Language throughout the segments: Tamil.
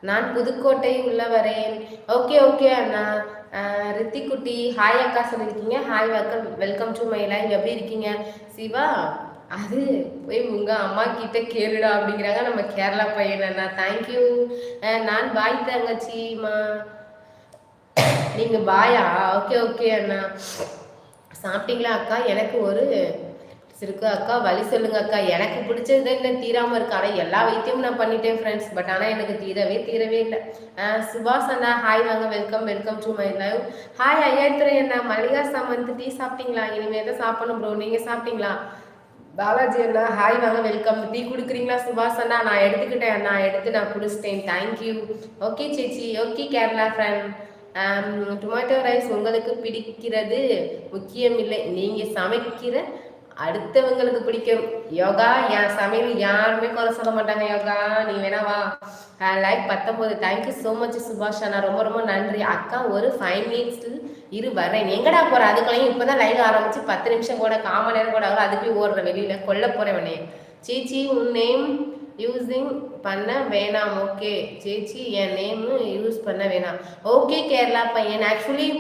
நான் புதுக்கோட்டை உள்ள வரேன். ஓகே ஓகே அண்ணா. ரித்திக்குட்டி ஹாய் அக்கா சொல்லியிருக்கீங்க. Hi welcome welcome to my live. எப்படி இருக்கீங்க சிவா? அது போய் உங்க அம்மா கிட்ட கேளுடா அப்படிங்கிறாங்க நம்ம கேரளா பையன் அண்ணா. தேங்க்யூ. நான் பாய் தங்கச்சிமா. நீங்க பாயா? ஓகே ஓகே அண்ணா. சாப்பிட்டீங்களா அக்கா? எனக்கு ஒரு இருக்கு அக்கா, வழி சொல்லுங்க அக்கா. எனக்கு பிடிச்சது இல்லை தீராம இருக்கு. ஆனால் எல்லா வைத்தியமும் நான் பண்ணிட்டேன் ஃப்ரெண்ட்ஸ். பட் ஆனால் எனக்கு தீரவே இல்லை. சுபாஷ் அண்ணா ஹாய் வாங்க, welcome welcome to my live. Hi ஐயாயிரத்துறை அண்ணா. மல்லிகா சாமந்த் டீ சாப்பிட்டீங்களா? இனிமேல் தான் சாப்பிடணும் ப்ரோ. நீங்கள் சாப்பிட்டீங்களா? பாலாஜி அண்ணா ஹாய் வாங்க, வெல்கம். டீ குடுக்குறீங்களா சுபாஷ் அண்ணா? நான் எடுத்துக்கிட்டேன் அண்ணா, எடுத்து நான் குடிச்சிட்டேன். தேங்க்யூ. ஓகே சேச்சி. Okay Kerala friend. Tomato rice உங்களுக்கு பிடிக்கிறது முக்கியம் இல்லை, நீங்கள் சமைக்கிற அடுத்தவங்களுக்கு பிடிக்கும். யோகா என் சமையல் யாருமே குறை சொல்ல மாட்டாங்க. யோகா நீ வேணாவா? லைக் 19. தேங்க்யூ ஸோ மச் சுபாஷ் அண்ணா, ரொம்ப ரொம்ப நன்றி அக்கா. ஒரு 5 மினிட்ஸில் இரு வரேன். எங்கடா போற? அதுக்குள்ளேயும் இப்போதான் லைவ் ஆரம்பிச்சு 10 நிமிஷம் கூட 1/4 மணி நேரம் கூட ஆகல, அதுக்கு ஓடுற வெளியில கொல்ல போறேன் உடனே. சேச்சி உன் நேம் யூஸிங் பண்ண வேணாம். ஓகே சேச்சி என் நேம் யூஸ் பண்ண வேணாம். ஓகே கேரளா பையன். Actually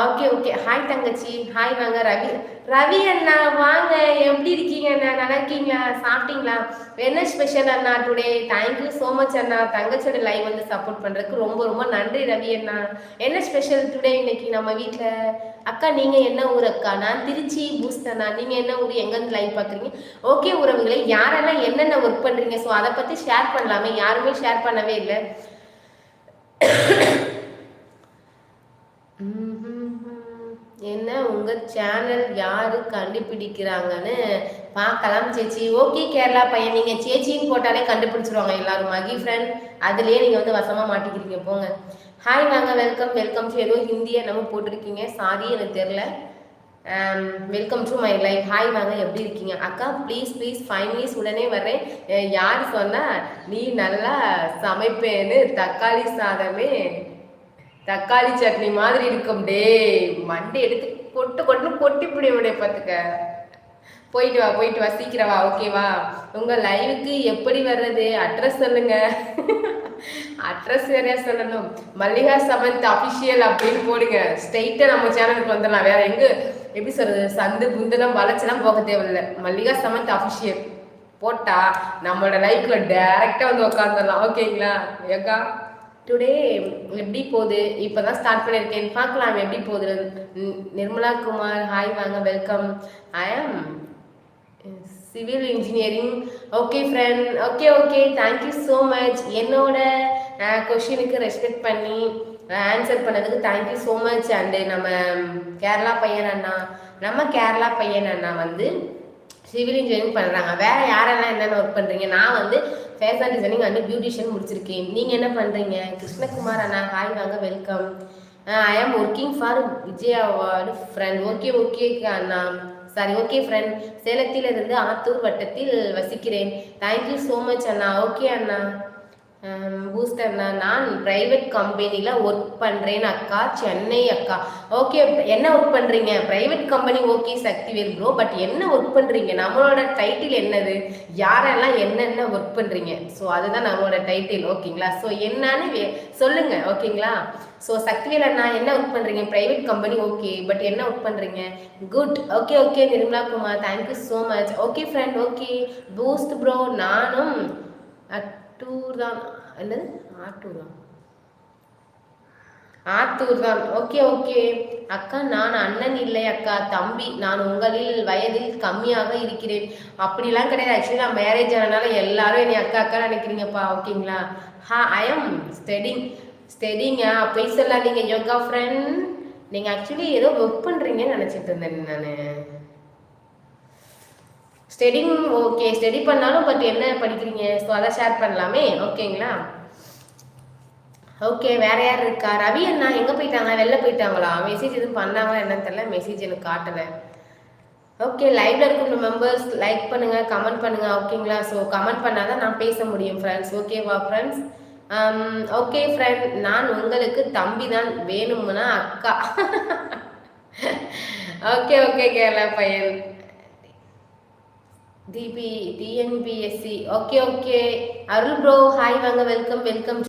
okay okay. ஹாய் தங்கச்சி. ஹாய் வாங்க. ரவி ரவி அண்ணா வாங்க. எப்படி இருக்கீங்க அண்ணா? நல்லா இருக்கீங்களா? சாப்பிட்டீங்களா? என்ன ஸ்பெஷல் அண்ணா டுடே? தேங்க்யூ ஸோ மச் அண்ணா. தங்கச்சியோட லைவ் வந்து சப்போர்ட் பண்ணுறதுக்கு ரொம்ப ரொம்ப நன்றி ரவி அண்ணா. என்ன ஸ்பெஷல் டுடே இன்னைக்கு நம்ம வீட்டில்? அக்கா நீங்கள் என்ன ஊர் அக்கா? நான் திருச்சி பூஸ்ட் அண்ணா. நீங்கள் என்ன ஊர்? எங்கேருந்து லைவ் பார்க்குறீங்க? ஓகே உறவுகளை, யாரெல்லாம் என்னென்ன ஒர்க் பண்ணுறீங்க? ஸோ அதை பற்றி ஷேர் பண்ணலாமே, யாருமே ஷேர் பண்ணவே இல்லை. என்ன உங்கள் சேனல் யார் கண்டுபிடிக்கிறாங்கன்னு பார்க்கலாம் சேச்சி. ஓகே கேரளா பையன், நீங்கள் சேச்சின்னு போட்டாலே கண்டுபிடிச்சிருவாங்க எல்லாரும். மகி ஃப்ரெண்ட் அதுலேயே நீங்கள் வந்து வசமாக மாட்டிக்கிறீங்க போங்க. ஹாய் வாங்க, வெல்கம் வெல்கம் டு. ஏதோ ஹிந்தியை நம்ம போட்டிருக்கீங்க, சாரி எனக்கு தெரில. Welcome to my life. Hi வாங்க, எப்படி இருக்கீங்க அக்கா? ப்ளீஸ் ப்ளீஸ் 5 மினிட்ஸ் உடனே வர்றேன். யார் சொன்னால் நீ நல்லா சமைப்பேன்னு? தக்காளி சாதமே தக்காளி சட்னி மாதிரி இருக்கும். டே மண்டை எடுத்து கொட்டுன்னு கொட்டி விடைய பார்த்துக்க. போயிட்டு வா சீக்கிரம் வா. ஓகேவா? உங்கள் லைவுக்கு எப்படி வர்றது? அட்ரஸ் சொல்லுங்க. அட்ரஸ் வேறையா சொல்லணும். மல்லிகா சமந்த் அஃபிஷியல் அப்படின்னு போடுங்க. ஸ்ட்ரெயிட்டாக நம்ம சேனலுக்கு வந்துடலாம். வேற எங்கே எப்படி சொல்றது, சந்து புந்தெல்லாம் வளைச்செல்லாம் போக தேவையில்லை. மல்லிகா சமந்த் அஃபிஷியல் போட்டா நம்மளோட லைஃப்ல டைரெக்டாக வந்து உட்காந்துடலாம். ஓகேங்களா? ஏக்கா டுடே எப்படி போகுது? இப்போ தான் ஸ்டார்ட் பண்ணியிருக்கேன், பார்க்கலாம் எப்படி போகுது. நிர்மலா குமார் ஹாய் வாங்க, வெல்கம். ஐ ஆம் civil engineering. Okay friend. Okay okay, thank you so much. என்னோட கொஷினுக்கு ரெஸ்பெக்ட் பண்ணி ஆன்சர் பண்ணதுக்கு தேங்க்யூ ஸோ மச். அண்டு நம்ம கேரளா பையன் அண்ணா வந்து சிவில் இன்ஜினியரிங் பண்ணுறாங்க. வேறு யாரெல்லாம் என்னென்ன ஒர்க் பண்ணுறீங்க? நான் வந்து ஃபேஷன் டிசைனிங் அண்ட் பியூட்டிஷியன் முடிச்சிருக்கேன். நீங்கள் என்ன பண்ணுறீங்க? கிருஷ்ணகுமார் அண்ணா ஹாய் வாங்க, வெல்கம். ஐ ஆம் working for Vijay award friend. Okay okay Anna, sorry okay friend. சேலத்திலிருந்து ஆத்தூர் வட்டத்தில் வசிக்கிறேன். தேங்க்யூ ஸோ மச் அண்ணா. ஓகே அண்ணா. பூஸ்ட் அண்ணா, நான் ப்ரைவேட் கம்பெனியில் ஒர்க் பண்ணுறேன் அக்கா, சென்னை அக்கா. ஓகே, என்ன ஒர்க் பண்ணுறீங்க? Private company. Okay Sakthivel bro, but என்ன ஒர்க் பண்ணுறீங்க? நம்மளோட டைட்டில் என்னது? யாரெல்லாம் என்னென்ன ஒர்க் பண்ணுறீங்க? ஸோ அதுதான் நம்மளோட டைட்டில். ஓகேங்களா? ஸோ என்னன்னு சொல்லுங்கள். ஓகேங்களா? ஸோ சக்திவேல் அண்ணா என்ன ஒர்க் பண்ணுறீங்க? Private company. ஓகே, பட் என்ன ஒர்க் பண்ணுறீங்க? Good. Okay okay Nirmala Kumar, thank you so much. Okay friend. Okay boost bro, நானும் டூர் தான். என்னது ஆத்தூர் தான். ஓகே ஓகே அக்கா, நான் அண்ணன் இல்லை அக்கா, தம்பி. நான் உங்களில் வயதில் கம்மியாக இருக்கிறேன். அப்படிலாம் கிடையாது. ஆக்சுவலி நான் மேரேஜ் ஆனதுனால எல்லாரும் என்னை அக்கா நினைக்கிறீங்கப்பா. ஓகேங்களா? I am studying. போய் சொல்லாதீங்க யோகா ஃப்ரெண்ட். நீங்கள் ஆக்சுவலி ஏதோ ஒர்க் பண்ணுறீங்கன்னு நினச்சிட்டு இருந்தேன் நான். ஸ்டடிங். ஓகே, ஸ்டடி பண்ணாலும் பட் என்ன படிக்கிறீங்க? ஸோ அதை ஷேர் பண்ணலாமே. ஓகேங்களா? ஓகே, வேற யார் இருக்கா? ரவி அண்ணா எங்கே போயிட்டாங்க? வெளில போயிட்டாங்களா? மெசேஜ் எதுவும் பண்ணாங்களா என்னன்னு தெரியல, மெசேஜ் எனக்கு காட்டலை. ஓகே, லைவ்ல இருக்கிற மெம்பர்ஸ் லைக் பண்ணுங்க, கமெண்ட் பண்ணுங்க. ஓகேங்களா? ஸோ கமெண்ட் பண்ணாதான் நான் பேச முடியும் ஃப்ரெண்ட்ஸ். ஓகேவா ஃப்ரெண்ட்ஸ்? ஓகே ஃப்ரெண்ட், நான் உங்களுக்கு தம்பி தான், வேணும்னா அக்கா. ஓகே ஓகே கேரளா பையன். டிஎன்பிஎஸ்சி. ஓகே ஓகே அருள் ப்ரோ ஹாய் வாங்க, வெல்கம் வெல்கம்.